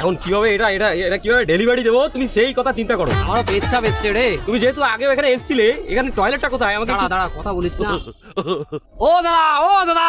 এখন কিভাবে এটা এটা এটা কিভাবে ডেলিভারি দেবো তুমি সেই কথা চিন্তা করো। আমারও পেচ্ছা বেচছে রে। তুমি যেহেতু আগেও এখানে এসেছিলে, এখানে টয়লেটটা কোথায় আমাকে দাঁড়া দাঁড়া, কথা বলিস না। ও দাদা, ও দাদা,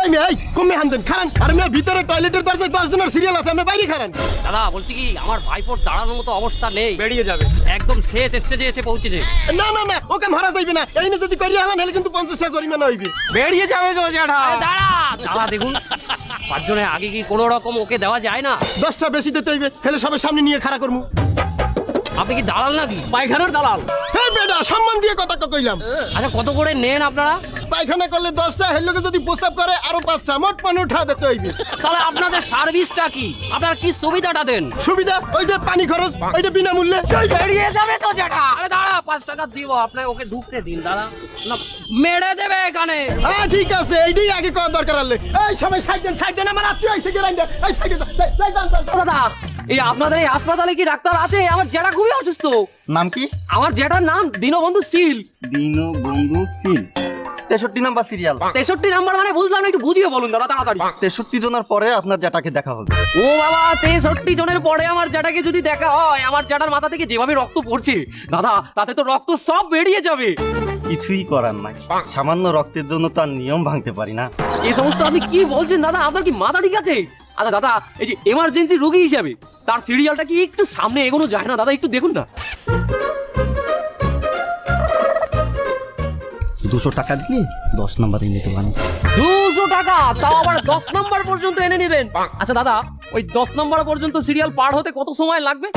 এই মেয়ে, এই কমে হান দেন খারান। আর মেয়ে ভিতরে টয়লেটের দরজায় 10 জনের সিরিয়াল আছে, আপনি বাইরে খারান। দাদা বলছি কি, আমার ভাইপোর দাঁড়ানোর মতো অবস্থা নেই, বেরিয়ে যাবে। একদম শেষ স্টেজে এসে পৌঁছেছে। না না না, ওকে মারা যাইবে না। এই নিয়ে যদি করিয়া হালান, হলে কিন্তু 50 জরিমানা হইবে। বেরিয়ে যাবে তো জ্যাঠা। দাঁড়া দাঁড়া, দেখুন 5 জনের আগে কি কোনো রকম ওকে দেওয়া যায় না? 10টা বেশি দিতে হইবে, হেলে সবার সামনে নিয়ে খাড়া করমু। আপনি কি দালাল নাকি? পায়খানার দালাল। এই বেটা, সম্মান দিয়ে কথা কইলাম। আচ্ছা কত করে নেন আপনারা? পায়খানা করলে 10টা, হেলকে যদি প্রসাব করে আরো 5টা, মোট 15টা দিতে হইবে। তাহলে আপনাদের সার্ভিসটা কি? আপনারা কি সুবিধাটা দেন? সুবিধা ওই যে পানি খরচ, ওইটা বিনামূল্যে। বেরিয়ে যাবে তো যেটা। আরে দাঁড়া, 5 টাকা দিব আপনাকে, ওকে ঢুকতে দিন। দাঁড়া না, মেরে দেবে এখানে। হ্যাঁ ঠিক আছে, এইটাই আগে করা দরকার। আলে এই সবাই সাইড দেন, আমার আত্মীয় আইছে গেলাইন দে। এই সাইডে যান। দাদা, এই আপনাদের এই হাসপাতালে কি ডাক্তার আছে? আমার জেঠা খুবই অসুস্থ। নাম কি? আমার জেঠার নাম দীনবন্ধু শীল। দীনবন্ধু শীল। 63 নাম্বার সিরিয়াল। 63 নাম্বার মানে বুঝলাম না, একটু বুঝিয়ে বলুন দাদা তাড়াতাড়ি। 63 জনের পরে আপনার জ্যাঠাকে দেখা হবে। ও বাবা, 63 জনের পরে আমার জ্যাঠাকে যদি দেখা হয়, আমার জ্যাঠার মাথা থেকে যেভাবে রক্ত পড়ছে দাদা, তাতে তো রক্ত সব বেরিয়ে যাবে। কিছুই করার নাই, সামান্য রক্তের জন্য তার নিয়ম ভাঙতে পারি না। এই সমস্ত আপনি কি বলছেন দাদা? আপনার কি মাথা ঠিক আছে? আচ্ছা দাদা, এই যে এমার্জেন্সি রোগী হিসাবে তার সিরিয়ালটা কি একটু সামনে এগোনো যায় না দাদা? একটু দেখুন না। 200 টাকা দিয়ে 10 নাম্বারে নিতে পারেন। 200 টাকা, তাও আবার 10 নাম্বার পর্যন্ত এনে নেবেন? আচ্ছা দাদা, ওই 10 নাম্বার পর্যন্ত সিরিয়াল পার হতে কত সময় লাগবে?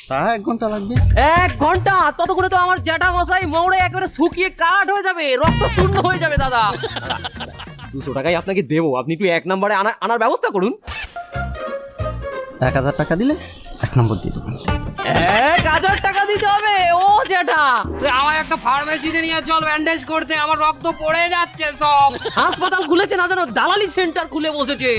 তা 1 ঘন্টা লাগবে। 1 ঘন্টা? ততক্ষণে তো আমার জ্যাঠা মশাই মৌড়ে একেবারে শুকিয়ে কাঠ হয়ে যাবে, রক্ত শূন্য হয়ে যাবে দাদা। 200 টাকাই আপনাকে দেবো, আপনি একটু 1 নাম্বারে আনার ব্যবস্থা করুন। 1000 টাকা দিলে 1 নম্বর দিয়ে দেবেন। 1000 টাকা দিতে হবে? ও জ্যাঠা, তুই আমার একটা ফার্মেসিতে নিয়ে চল ব্যান্ডেজ করতে, আমার রক্ত পড়ে যাচ্ছে সব। হাসপাতাল খুলেছে না জানো, দালালি সেন্টার খুলে বসেছে।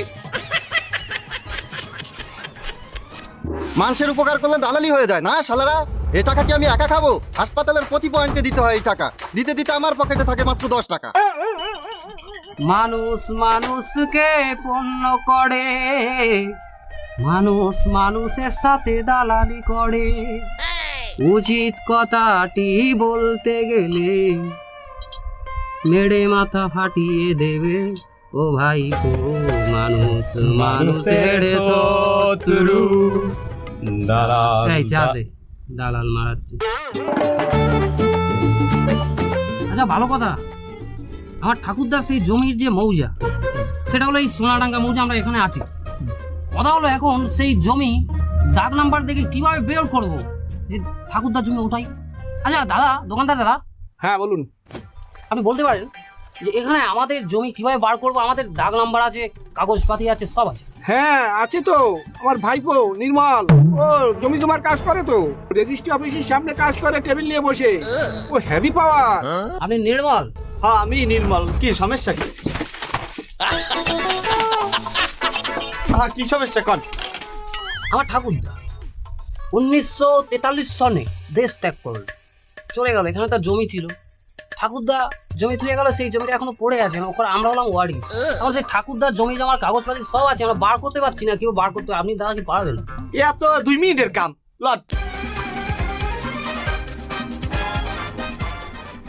মানুষের উপকার করলে দালালি হয়ে যায় না শালারা? এই টাকা কি আমি একা খাবো? হাসপাতালের প্রতি পয়েন্টে দিতে হয় এই টাকা। দিতে দিতে আমার পকেটে থাকে মাত্র 10 টাকা। মানুষ মানুষকে পণ্য করে, মানুষ মানুষের সাথে দালালি করে। উচিত কথাটি বলতে গেলে মেরে মাথা ফাটিয়ে দেবে ও ভাই গো। মানুষ মানুষের শত্রু। এই চাঁদে দালাল মারাচ্ছে। আচ্ছা ভালো কথা, আমার ঠাকুরদার সেই জমির যে মৌজা, সেটা হলো এই সোনাডাঙ্গা মৌজা, আমরা এখানে আছি। কথা হলো এখন সেই জমি দাগ নাম্বার দেখে কিভাবে বের করবো যে ঠাকুরদার জমি ওঠাই। আচ্ছা দাদা, দোকানদার দাদা। হ্যাঁ বলুন। আপনি বলতে পারেন যে এখানে আমাদের জমি কিভাবে বার করবো? আমাদের দাগ নাম্বার আছে, কাগজপাতি আছে, সব আছে। হ্যাঁ আছে তো, আমার ভাইপো নির্মল, ও জমি জমার কাজ করে তো, রেজিস্ট্রি অফিসের সামনে কাজ করে টেবিল নিয়ে বসে। ও হেভি পাওয়ার। আপনি নির্মল? হ্যাঁ আমি নির্মল। কি সমস্যা কি? হ্যাঁ কি সমস্যা কন? আমার ঠাকুরদা 1943 সনে দেশ ত্যাগ করল, চলে গেল। এখানে তার জমি ছিল, ঠাকুরদা জমি তুলে গেল, সেই জমিটা এখনো পড়ে আছে। ওখানে আমরা হলাম ওয়ারিস। আমার সেই ঠাকুরদার জমি জমার কাগজপাতি সব আছে, আমরা বার করতে পারছি না। কেউ বার করতে, আপনি দাদা কি পারবেন? এত 2 মিনিটের কাম লট।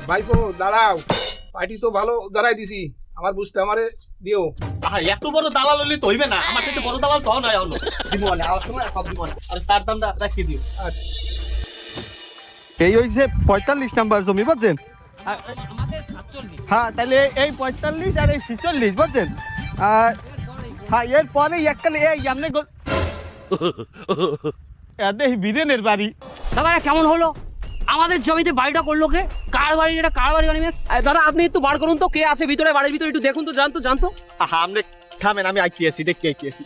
ভাইপো দাঁড়াও, পার্টি তো ভালো দাঁড়াই দিছি, আমার বুঝতে আমারে দিও। এত বড় দালাল হলে তো হইবে না, আমার সাথে বড় দালাল তো নয়। এখনো দিব না, আমার সময় সব দিব না। আর স্যার দামটা রাখিয়ে দিও। এই হইছে 45 নাম্বার জমি, বুঝছেন? আমাদের 47। হ্যাঁ তাহলে এই 45 আর এই 46, বুঝছেন? আর হ্যাঁ এরপরে এককালে এই এমনি এদের বীরেনের বাড়ি। দাদা কেমন হলো? আমাদের জমিতে বাড়িটা করলো কে? কার বাড়ি এটা? কার বাড়ি অনিমেষ? দাদা আপনি একটু বার করুন তো, কে আছে ভিতরে, বাড়ির ভিতরে একটু দেখুন তো, জানতো। আপনি থামেন, আমি আইতেছি, দেখতে আইতেছি।